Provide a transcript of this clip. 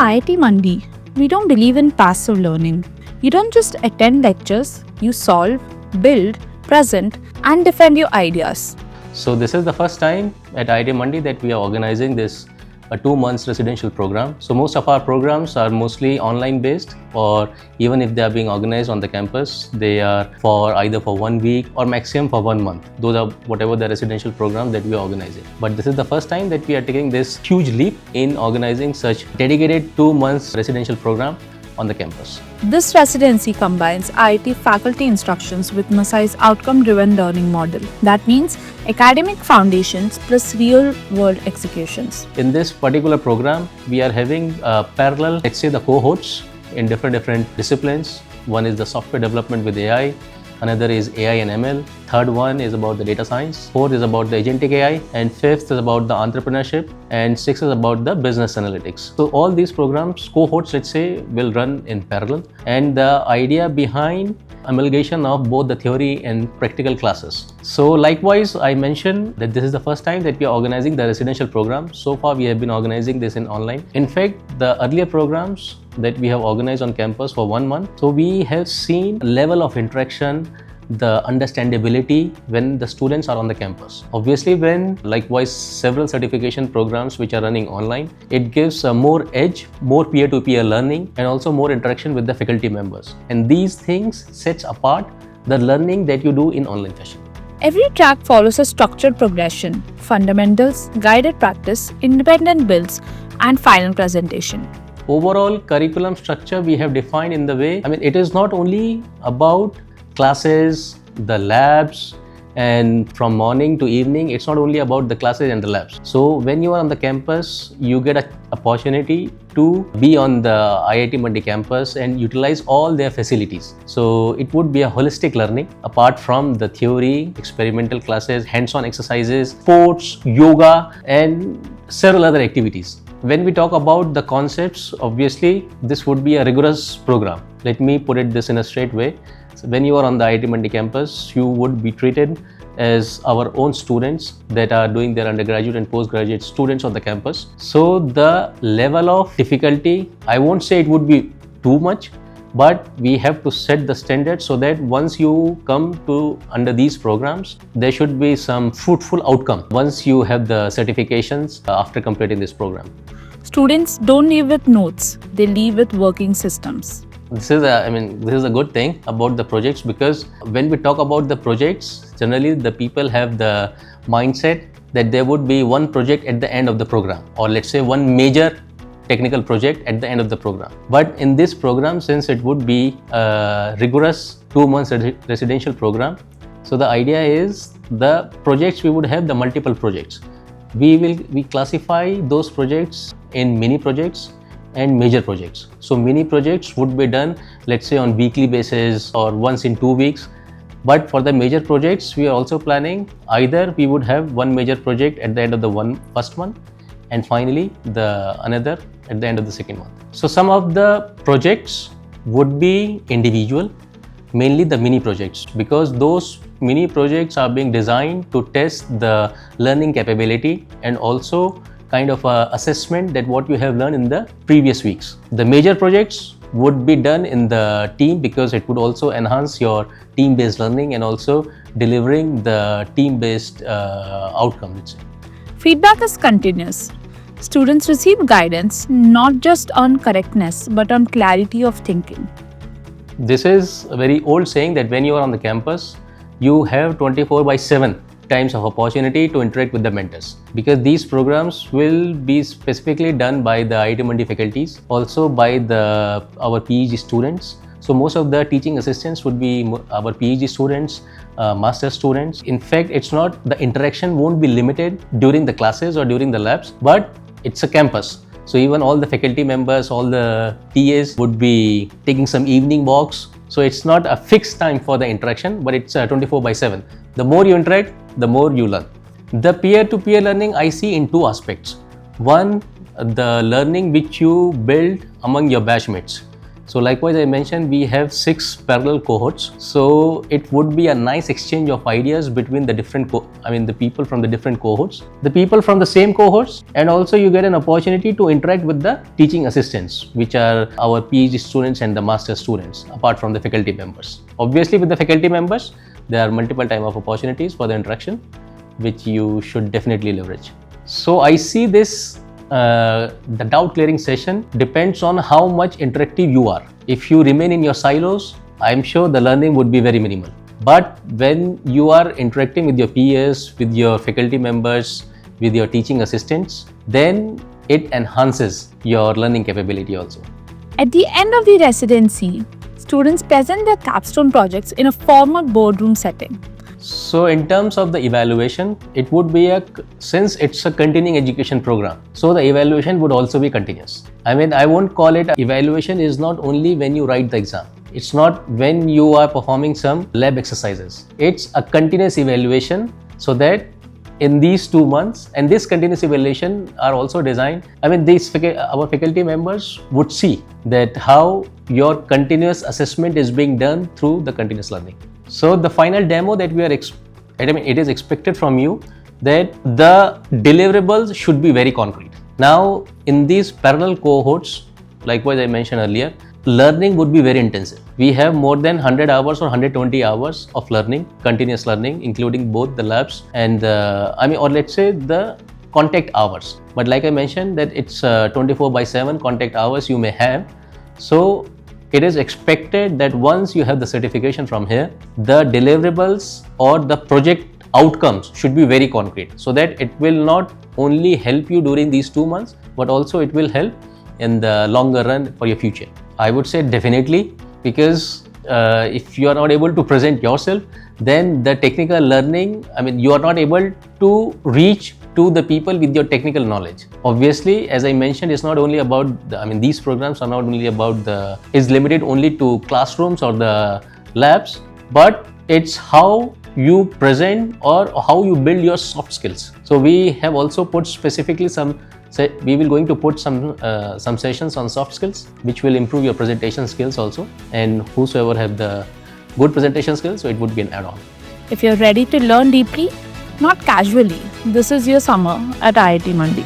IIT Mandi, we don't believe in passive learning. You don't just attend lectures, you solve, build, present, and defend your ideas. So this is the first time at IIT Mandi that we are organizing this a 2 months residential program. So most of our programs are mostly online based, or even if they are being organized on the campus, they are for either for 1 week or maximum for 1 month. Those are whatever the residential programs that we are organizing. But this is the first time that we are taking this huge leap in organizing such dedicated 2 months residential program on the campus. This residency combines IIT faculty instructions with Masai's outcome-driven learning model. That means academic foundations plus real-world executions. In this particular program, we are having parallel, let's say, the cohorts in different disciplines. One is the software development with AI, another is AI and ML, third one is about the data science, fourth is about the agentic AI, and fifth is about the entrepreneurship, and sixth is about the business analytics. So all these programs, cohorts, let's say, will run in parallel, and the idea behind amalgamation of both the theory and practical classes. So likewise, I mentioned that this is the first time that we are organizing the residential program. So far we have been organizing this in online. In fact, the earlier programs that we have organized on campus for 1 month, so we have seen a level of interaction, the understandability when the students are on the campus. Obviously, when likewise several certification programs which are running online, it gives a more edge, more peer-to-peer learning, and also more interaction with the faculty members. And these things sets apart the learning that you do in online fashion. Every track follows a structured progression: fundamentals, guided practice, independent builds, and final presentation. Overall curriculum structure we have defined in the way, it is not only about classes, the labs, and from morning to evening, it's not only about the classes and the labs. So when you are on the campus, you get an opportunity to be on the IIT Mandi campus and utilize all their facilities. So it would be a holistic learning apart from the theory, experimental classes, hands-on exercises, sports, yoga, and several other activities. When we talk about the concepts, obviously this would be a rigorous program. Let me put it this in a straight way. So when you are on the IIT Mandi campus, you would be treated as our own students that are doing their undergraduate and postgraduate students on the campus. So the level of difficulty, I won't say it would be too much, but we have to set the standard so that once you come to under these programs, there should be some fruitful outcome once you have the certifications after completing this program. Students don't leave with notes, they leave with working systems. This is a good thing about the projects, because when we talk about the projects, generally the people have the mindset that there would be one project at the end of the program, or let's say one major technical project at the end of the program. But in this program, since it would be a rigorous 2 months residential program, so the idea is the projects, we would have the multiple projects. We classify those projects in mini projects and major projects. So mini projects would be done, let's say, on weekly basis or once in 2 weeks. But for the major projects, we are also planning either we would have one major project at the end of the first month, and finally the another at the end of the second month. So some of the projects would be individual, mainly the mini projects, because those mini projects are being designed to test the learning capability and also kind of a assessment that what you have learned in the previous weeks. The major projects would be done in the team, because it would also enhance your team-based learning and also delivering the team-based outcome, let's say. Feedback is continuous. Students receive guidance not just on correctness but on clarity of thinking. This is a very old saying that when you are on the campus, you have 24/7 times of opportunity to interact with the mentors, because these programs will be specifically done by the IIT Mandi faculties, also by our PhD students. So most of the teaching assistants would be our PhD students, master students. In fact, the interaction won't be limited during the classes or during the labs, but it's a campus. So even all the faculty members, all the TAs would be taking some evening walks. So it's not a fixed time for the interaction, but it's 24/7. The more you interact, the more you learn. The peer-to-peer learning I see in two aspects. One, the learning which you build among your batchmates. So likewise, I mentioned we have 6 parallel cohorts. So it would be a nice exchange of ideas between the different, the people from the different cohorts, the people from the same cohorts, and also you get an opportunity to interact with the teaching assistants, which are our PhD students and the master students, apart from the faculty members. Obviously, with the faculty members, there are multiple time of opportunities for the interaction, which you should definitely leverage. So I see this the doubt clearing session depends on how much interactive you are. If you remain in your silos, I'm sure the learning would be very minimal. But when you are interacting with your peers, with your faculty members, with your teaching assistants, then it enhances your learning capability also. At the end of the residency, students present their capstone projects in a formal boardroom setting. So in terms of the evaluation, it would be since it's a continuing education program, so the evaluation would also be continuous. I won't call it evaluation is not only when you write the exam. It's not when you are performing some lab exercises. It's a continuous evaluation, so that in these 2 months, and this continuous evaluation are also designed, our faculty members would see that how your continuous assessment is being done through the continuous learning. So the final demo that it is expected from you that the deliverables should be very concrete. Now, in these parallel cohorts, likewise I mentioned earlier, learning would be very intensive. We have more than 100 hours or 120 hours of learning, continuous learning, including both the labs and let's say the contact hours. But like I mentioned that it's 24/7 contact hours you may have. So it is expected that once you have the certification from here, the deliverables or the project outcomes should be very concrete, so that it will not only help you during these 2 months, but also it will help in the longer run for your future. I would say definitely, because if you are not able to present yourself, then the technical learning, you are not able to reach to the people with your technical knowledge. Obviously, as I mentioned, it's not only about these programs are not only about is limited only to classrooms or the labs, but it's how you present or how you build your soft skills. So we have also put specifically we will going to put some sessions on soft skills, which will improve your presentation skills also, and whosoever have the good presentation skills, so it would be an add-on. If you're ready to learn deeply, not casually, this is your summer at IIT Mandi.